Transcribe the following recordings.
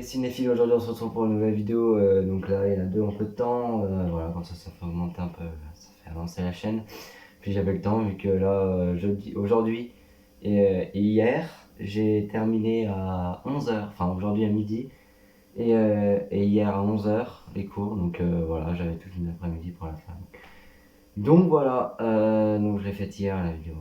cinéphiles, aujourd'hui on se retrouve pour une nouvelle vidéo, donc là il y en a deux en peu de temps, voilà, comme ça fait augmenter un peu, ça fait avancer la chaîne. Puis j'avais le temps vu que là, aujourd'hui et hier, j'ai terminé à 11h, enfin aujourd'hui à midi, et hier à 11h les cours, donc voilà, j'avais toute une après-midi pour la faire. Donc voilà, donc je l'ai fait hier la vidéo.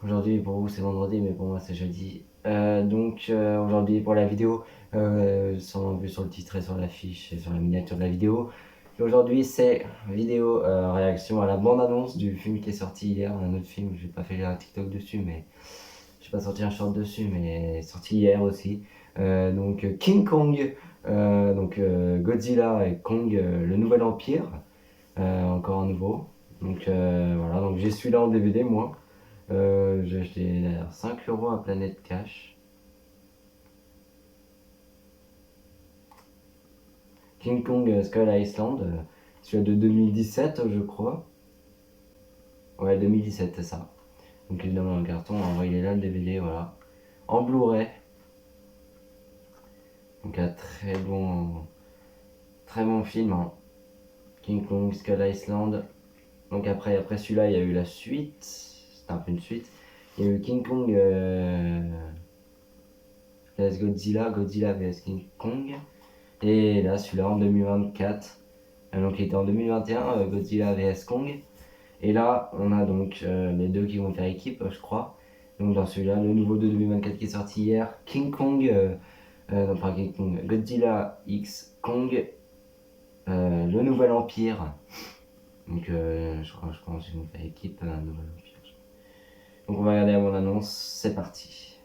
Aujourd'hui pour vous c'est vendredi, mais pour moi c'est jeudi. Aujourd'hui pour la vidéo, sans vu sur le titre et sur l'affiche et sur la miniature de la vidéo. Et aujourd'hui c'est vidéo réaction à la bande-annonce du film qui est sorti hier, un autre film, j'ai pas fait un TikTok dessus, mais j'ai pas sorti un short dessus, mais sorti hier aussi. King Kong, Godzilla et Kong, le nouvel empire, encore un nouveau. Voilà, donc j'ai celui-là en DVD moi. J'ai acheté d'ailleurs 5€ à Planète Cash. King Kong Skull Island, celui de 2017 je crois. Ouais, 2017 c'est ça. Donc évidemment un carton, envoyé là le DVD, voilà. En Blu-ray. Donc un très bon film, hein. King Kong Skull Island. Donc après celui-là il y a eu la suite. C'était un peu une suite. Il y a eu King Kong vs Godzilla, Godzilla vs King Kong. Et là celui-là en 2024. Donc il était en 2021, Godzilla vs Kong. Et là on a donc les deux qui vont faire équipe, je crois. Donc dans celui-là, le nouveau de 2024 qui est sorti hier, King Kong, non pas King Kong, Godzilla X Kong, le nouvel empire. Donc je pense qu'ils vont faire équipe, un nouvel empire. Donc on va regarder la bande-annonce, c'est parti.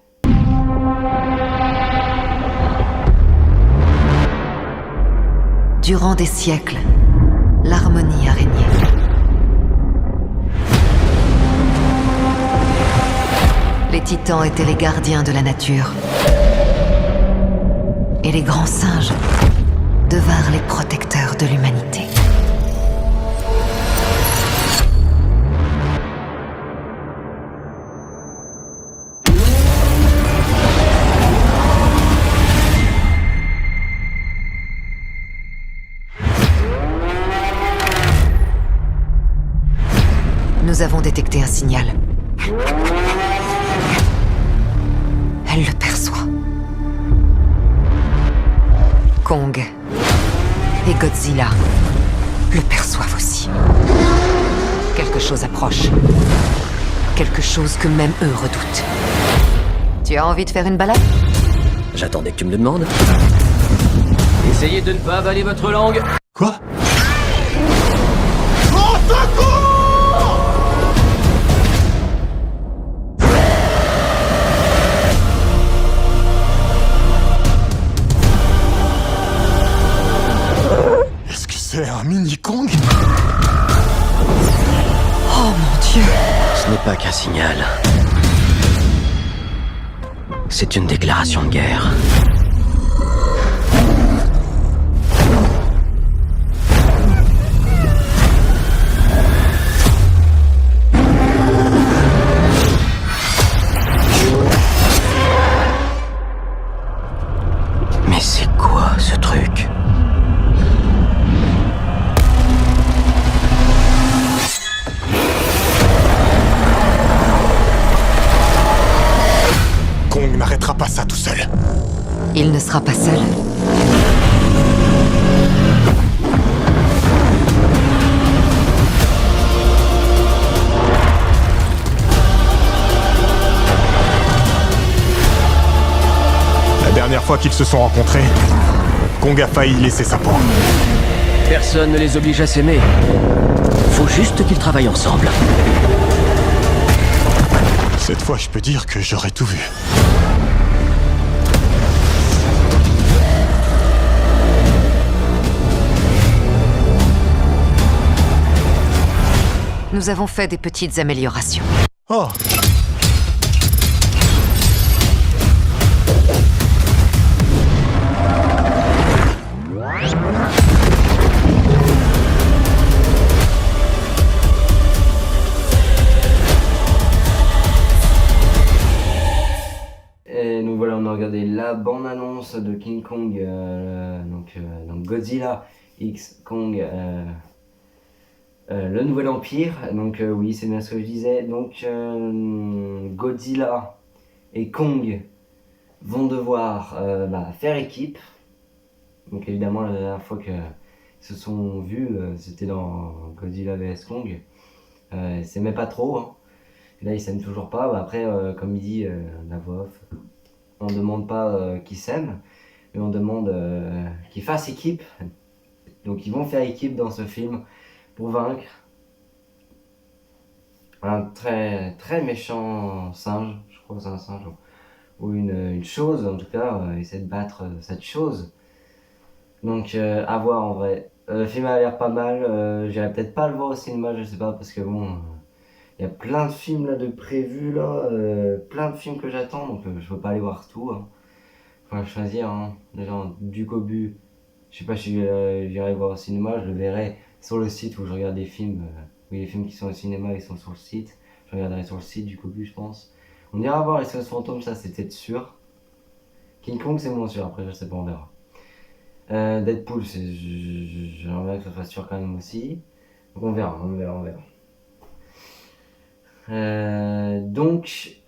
Durant des siècles, l'harmonie a régné. Les titans étaient les gardiens de la nature. Et les grands singes devinrent les protecteurs de l'humanité. Nous avons détecté un signal. Elle le perçoit. Kong et Godzilla le perçoivent aussi. Quelque chose approche. Quelque chose que même eux redoutent. Tu as envie de faire une balade? J'attendais que tu me le demandes. Essayez de ne pas avaler votre langue. Quoi? Est-ce que c'est un mini Kong? Oh mon Dieu! Ce n'est pas qu'un signal. C'est une déclaration de guerre. Mais c'est quoi ce truc? Kong n'arrêtera pas ça tout seul. Il ne sera pas seul. La dernière fois qu'ils se sont rencontrés, Kong a failli laisser sa peau. Personne ne les oblige à s'aimer. Faut juste qu'ils travaillent ensemble. Cette fois, je peux dire que j'aurais tout vu. Nous avons fait des petites améliorations. Oh! Et nous voilà, on a regardé la la bande-annonce de King Kong, donc Godzilla X Kong, le nouvel empire. Donc oui, c'est bien ce que je disais. Donc Godzilla et Kong vont devoir faire équipe. Donc évidemment, la dernière fois qu'ils se sont vus, c'était dans Godzilla vs Kong. Ils s'aimaient pas trop, hein. Et là, ils s'aiment toujours pas. Après, comme il dit la voix off, on demande pas qu'ils s'aiment, mais on demande qu'ils fassent équipe. Donc ils vont faire équipe dans ce film pour vaincre un très très méchant singe. Je crois que c'est un singe ou une chose, en tout cas, essaie de battre cette chose. Donc à voir en vrai. Le film a l'air pas mal, j'irai peut-être pas le voir au cinéma, je sais pas, parce que bon, il y a plein de films là de prévus là, plein de films que j'attends, donc je peux pas aller voir tout, hein. Faut choisir, hein. Déjà, du Cobu, je sais pas si j'irai voir au cinéma, je le verrai sur le site où je regarde des films. Oui, les films qui sont au cinéma, ils sont sur le site. Je regarderai sur le site du Cobu, je pense. On ira voir les SOS Fantômes, ça c'était sûr. King Kong, c'est moins sûr, après je sais pas, on verra. Deadpool, j'aimerais bien que ça soit sûr quand même aussi. Donc on verra. Donc,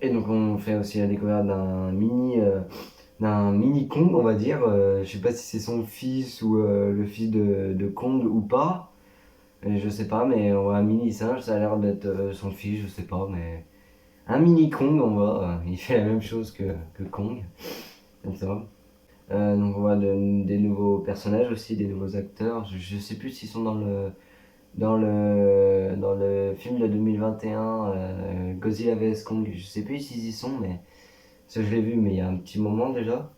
et donc on fait aussi la découverte d'un mini Kong, on va dire. Je sais pas si c'est son fils ou le fils de Kong ou pas. Je sais pas, mais on voit un mini singe, ça a l'air d'être son fils, je sais pas, mais un mini Kong, on voit. Il fait la même chose que Kong, comme ça. Donc on voit des nouveaux personnages aussi, des nouveaux acteurs. Je sais plus s'ils sont dans le film de 2021, Godzilla vs Kong. Je sais plus s'ils y sont, mais ça je l'ai vu, mais il y a un petit moment déjà.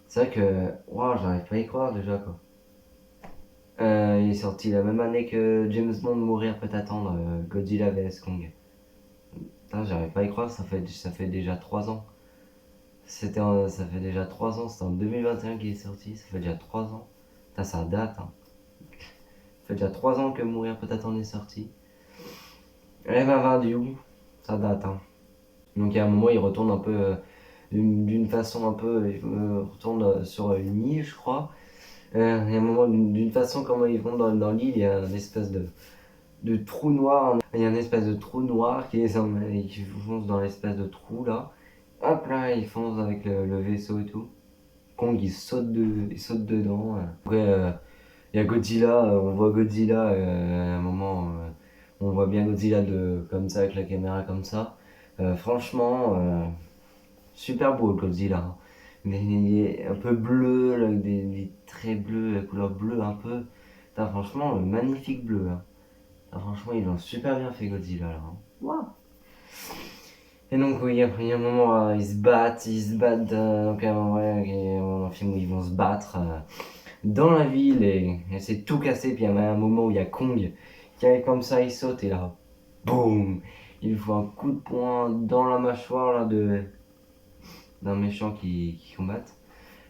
C'est vrai que, waouh, j'arrive pas à y croire déjà quoi. Il est sorti la même année que James Bond Mourir peut attendre, Godzilla vs Kong. Putain, j'arrive pas à y croire, ça fait déjà 3 ans. Ça fait déjà 3 ans, c'était en 2021 qu'il est sorti, ça fait déjà 3 ans. Putain, ça date, hein. Ça fait déjà 3 ans que Mourir peut attendre est sorti. Elle m'a vendu, ça date, hein. Donc il y a un moment, il retourne un peu, d'une façon un peu, il retourne sur une île, je crois. Il y a un moment, d'une façon, comment ils vont dans l'île, il y a une espèce de trou noir. Il y a une espèce de trou noir qui fonce dans l'espèce de trou là. Hop là, il fonce avec le vaisseau et tout. Kong il saute dedans. Après, il y a Godzilla, on voit Godzilla à un moment, on voit bien Godzilla comme ça, avec la caméra comme ça. Franchement, super beau le Godzilla, hein. Mais il est un peu bleu, là, avec des traits bleus, la couleur bleue un peu. Putain, franchement, magnifique bleu, hein. Ah, franchement, ils l'ont super bien fait Godzilla là, hein. Waouh. Et donc oui, après il y a un moment, ils se battent, donc un film où ils vont se battre dans la ville et c'est tout cassé. Puis il y a un moment où il y a Kong qui arrive comme ça, il saute et là, boum, il lui faut un coup de poing dans la mâchoire là d'un méchant qui combatte.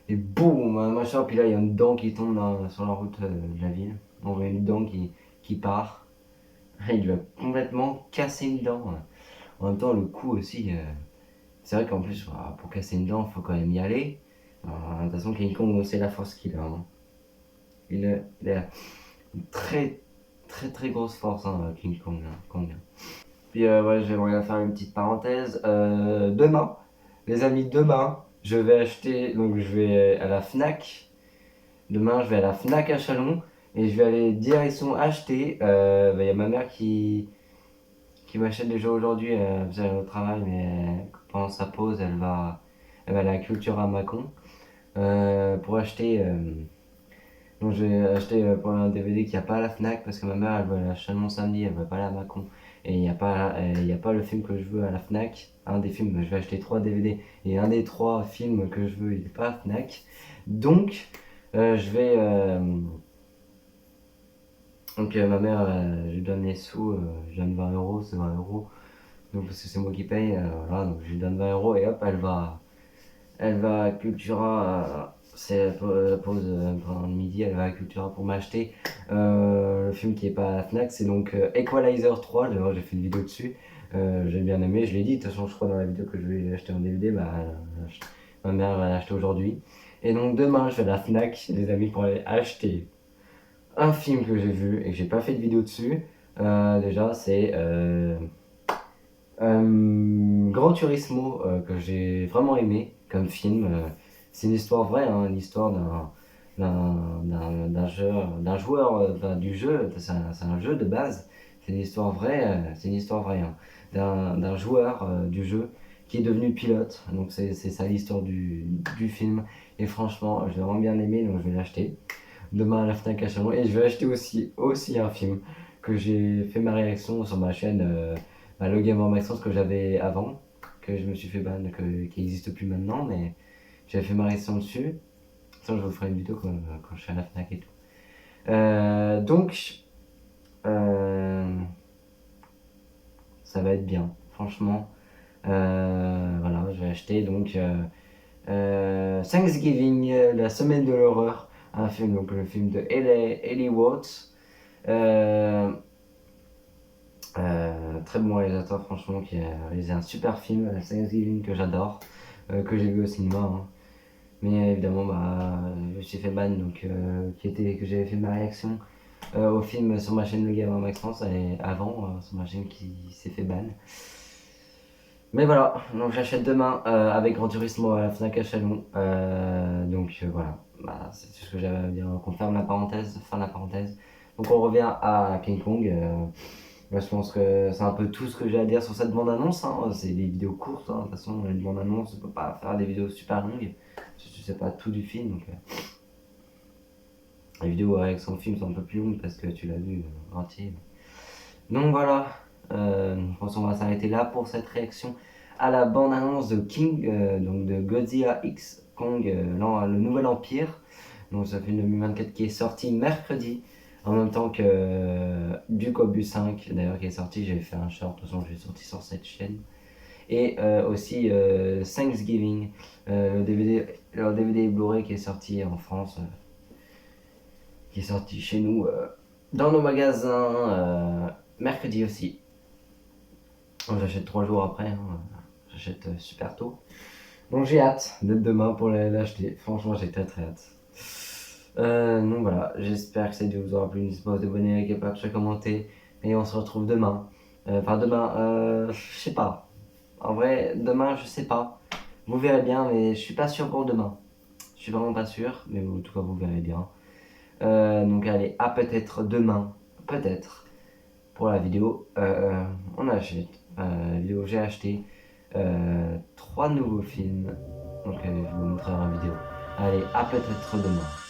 Et boum, un mâchoire, puis là il y a une dent qui tombe sur la route de la ville. On voit une dent qui part. Il lui a complètement cassé une dent. En même temps, le coup aussi, c'est vrai qu'en plus, pour casser une dent, il faut quand même y aller. De toute façon, King Kong, c'est la force qu'il a, hein. Il a une très très très grosse force, hein, King Kong, hein, Kong. Puis ouais, j'aimerais faire une petite parenthèse. Demain, les amis, demain, je vais acheter, donc je vais à la Fnac. Demain, je vais à la Fnac à Chalon et je vais aller direction acheter. Il y a ma mère qui m'achète déjà aujourd'hui, elle faisait au travail, mais pendant sa pause, elle va à la culture à Mâcon pour acheter. Donc j'ai acheté pour un DVD qu'il n'y a pas à la Fnac parce que ma mère elle va aller à Chalon samedi, elle va pas aller à Mâcon. Et il n'y a pas le film que je veux à la Fnac. Un des films, je vais acheter 3 DVD et un des 3 films que je veux, il n'est pas à la Fnac. Donc je vais. Donc ma mère, je lui donne les sous, je lui donne 20 euros, c'est 20 euros. Donc parce que c'est moi qui paye, voilà, donc je lui donne 20 euros et hop, elle va à Cultura, c'est la pause pendant le midi, elle va à Cultura pour m'acheter le film qui est pas à la Fnac, c'est donc Equalizer 3, d'ailleurs j'ai fait une vidéo dessus, j'ai bien aimé, je l'ai dit, de toute façon je crois dans la vidéo que je vais acheter en DVD, bah, ma mère va l'acheter aujourd'hui. Et donc demain je vais à la Fnac, les amis, pour aller acheter un film que j'ai vu et que j'ai pas fait de vidéo dessus. Déjà c'est Gran Turismo, que j'ai vraiment aimé comme film. C'est une histoire vraie, hein, l'histoire d'un joueur du jeu. C'est un jeu de base. C'est une histoire vraie, hein, d'un joueur du jeu qui est devenu pilote. Donc c'est ça l'histoire du film. Et franchement, j'ai vraiment bien aimé, donc je vais l'acheter demain à la Fnac à Chalon. Et je vais acheter aussi un film que j'ai fait ma réaction sur ma chaîne. Le Game of Maxence que j'avais avant, que je me suis fait ban, qui n'existe plus maintenant, mais j'avais fait ma réaction dessus. Ça, je vous ferai une vidéo quand je serai à la Fnac et tout. Donc, ça va être bien, franchement. Voilà, je vais acheter donc Thanksgiving, la semaine de l'horreur, un film, donc le film de Eli Watts. Très bon réalisateur, franchement, qui a réalisé un super film, Thanksgiving, que j'adore, que j'ai vu au cinéma, hein. Mais évidemment, bah, je me suis fait ban, donc que j'avais fait ma réaction au film sur ma chaîne Le Gamin Maxence, et avant, sur ma chaîne qui s'est fait ban. Mais voilà, donc j'achète demain avec Gran Turismo à la Fnac à Chalon. Voilà, bah, c'est tout ce que j'avais à dire. On ferme la parenthèse, fin de la parenthèse. Donc on revient à King Kong. Moi, je pense que c'est un peu tout ce que j'ai à dire sur cette bande-annonce, hein. C'est des vidéos courtes, hein. De toute façon, une bande-annonce, on peut pas faire des vidéos super longues. Je sais pas tout du film, donc les vidéos avec son film sont un peu plus longues parce que tu l'as vu entier. Donc voilà, je pense qu'on va s'arrêter là pour cette réaction à la bande-annonce de King, donc de Godzilla X Kong, le Nouvel Empire. Donc ça fait une 2024 qui est sorti mercredi, en même temps que Duke of 5, d'ailleurs, qui est sorti. J'ai fait un short, de toute façon je l'ai sorti sur cette chaîne. Et aussi Thanksgiving, le DVD Blu-ray qui est sorti en France, qui est sorti chez nous dans nos magasins mercredi aussi. J'achète 3 jours après, hein. J'achète super tôt. Donc j'ai hâte d'être demain pour l'acheter. Franchement, j'ai très hâte. Donc voilà, j'espère que cette vidéo vous aura plu. N'hésitez pas à vous abonner, liker, partager, commenter. Et on se retrouve demain. Je sais pas. En vrai, demain, je sais pas. Vous verrez bien, mais je suis pas sûr pour demain. Je suis vraiment pas sûr, mais en tout cas, vous verrez bien. Donc allez, à peut-être demain, peut-être, pour la vidéo. On achète. La vidéo, j'ai acheté 3 nouveaux films. Donc je vais vous montrer en vidéo. Allez, à peut-être demain.